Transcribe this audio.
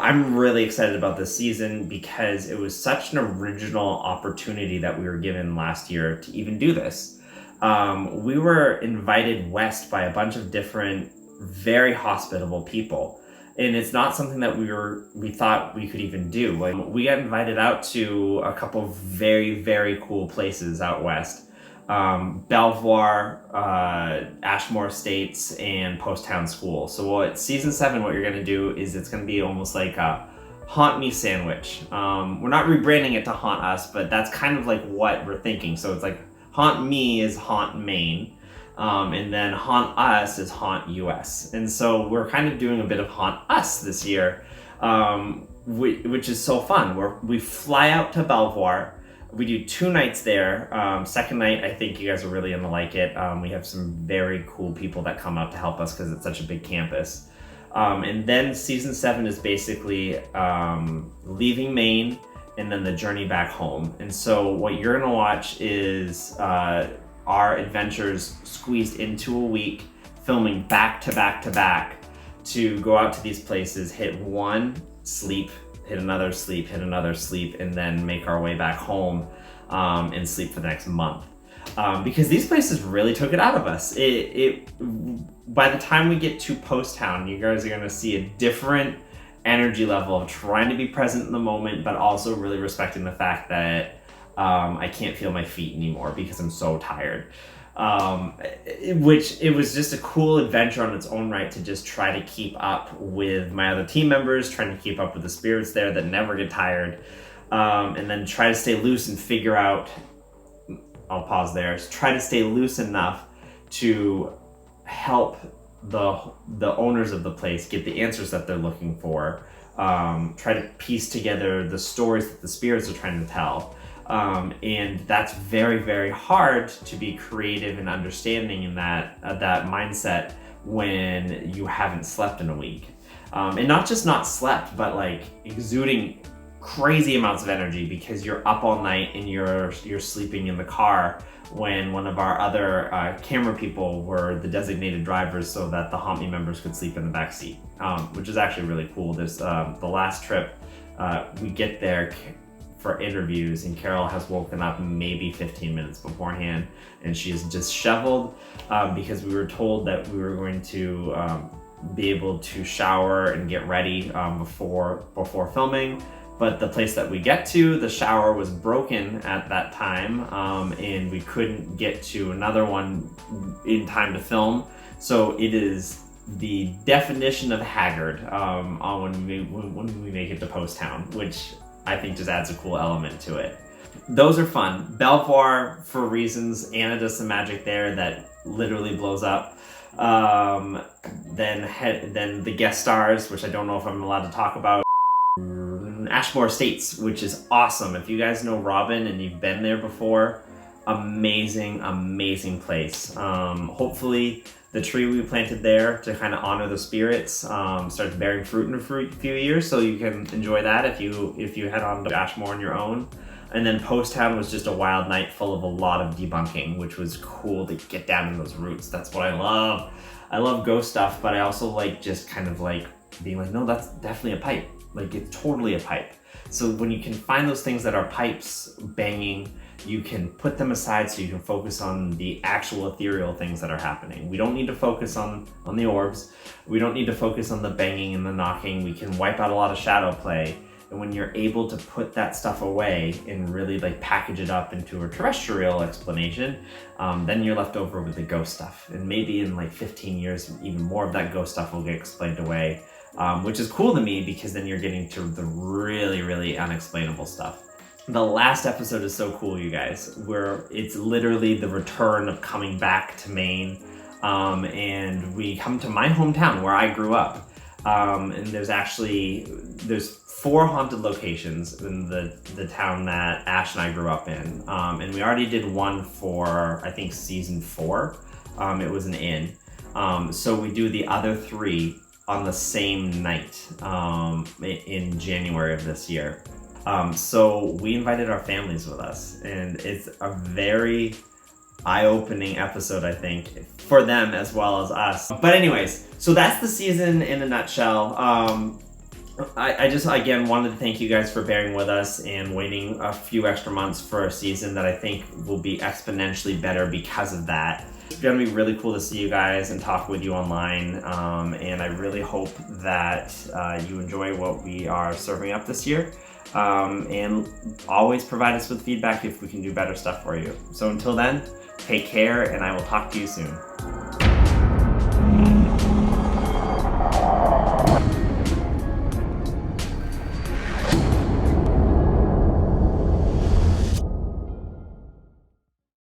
I'm really excited about this season because it was such an original opportunity that we were given last year to even do this. We were invited west by a bunch of different, very hospitable people. And it's not something that we thought we could even do. Like, we got invited out to a couple of very, very cool places out west. Belvoir, Ashmore Estates, and Post Town School. So season 7, what you're going to do is it's going to be almost like a Haunt Me sandwich. We're not rebranding it to Haunt Us, but that's kind of like what we're thinking. So it's like Haunt Me is Haunt Maine. And then Haunt Us is Haunt US. And so we're kind of doing a bit of Haunt Us this year, which is so fun. We fly out to Belvoir. We do 2 nights there. Second night, I think you guys are really gonna like it. We have some very cool people that come out to help us because it's such a big campus. And then season 7 is basically leaving Maine and then the journey back home. And so what you're gonna watch is our adventures squeezed into a week, filming back to back to back to go out to these places, hit one, sleep, hit another, sleep, hit another, sleep, and then make our way back home and sleep for the next month. Because these places really took it out of us. By the time we get to Post Town, you guys are gonna see a different energy level of trying to be present in the moment, but also really respecting the fact that I can't feel my feet anymore because I'm so tired. Which it was just a cool adventure on its own right to just try to keep up with my other team members, trying to keep up with the spirits there that never get tired, and then try to stay loose and figure out, I'll pause there, try to stay loose enough to help the owners of the place get the answers that they're looking for, try to piece together the stories that the spirits are trying to tell. And that's very, very hard to be creative and understanding in that mindset when you haven't slept in a week. And not just not slept, but like exuding crazy amounts of energy because you're up all night and you're sleeping in the car when one of our other camera people were the designated drivers so that the Haunt Me members could sleep in the back seat, which is actually really cool. There's the last trip, we get there for interviews and Carol has woken up maybe 15 minutes beforehand and she is disheveled because we were told that we were going to be able to shower and get ready before filming. But the place that we get to, the shower was broken at that time, and we couldn't get to another one in time to film. So it is the definition of haggard when we make it to Post Town, which I think just adds a cool element to it. Those are fun. Belvoir, for reasons, Anna does some magic there that literally blows up. Then the guest stars, which I don't know if I'm allowed to talk about. Ashmore Estates, which is awesome. If you guys know Robin and you've been there before, amazing, amazing place. Hopefully the tree we planted there to kind of honor the spirits starts bearing fruit in a few years, so you can enjoy that if you head on to Ashmore on your own. And then Post Town was just a wild night full of a lot of debunking, which was cool to get down in those roots. That's what I love. I love ghost stuff, but I also like just kind of like being like, no, that's definitely a pipe. Like, it's totally a pipe. So when you can find those things that are pipes banging, you can put them aside so you can focus on the actual ethereal things that are happening. We don't need to focus on the orbs. We don't need to focus on the banging and the knocking. We can wipe out a lot of shadow play. And when you're able to put that stuff away and really like package it up into a terrestrial explanation, then you're left over with the ghost stuff. And maybe in like 15 years, even more of that ghost stuff will get explained away. Which is cool to me because then you're getting to the really, really unexplainable stuff. The last episode is so cool, you guys, where it's literally the return of coming back to Maine. And we come to my hometown where I grew up. And there's 4 haunted locations in the town that Ash and I grew up in. And we already did one for, I think, season 4. It was an inn. So we do the other 3 on the same night in January of this year. So we invited our families with us, and it's a very eye-opening episode, I think, for them as well as us. But anyways, so that's the season in a nutshell. I just, again, wanted to thank you guys for bearing with us and waiting a few extra months for a season that I think will be exponentially better because of that. It's going to be really cool to see you guys and talk with you online, and I really hope that you enjoy what we are serving up this year, and always provide us with feedback if we can do better stuff for you. So until then, take care, and I will talk to you soon.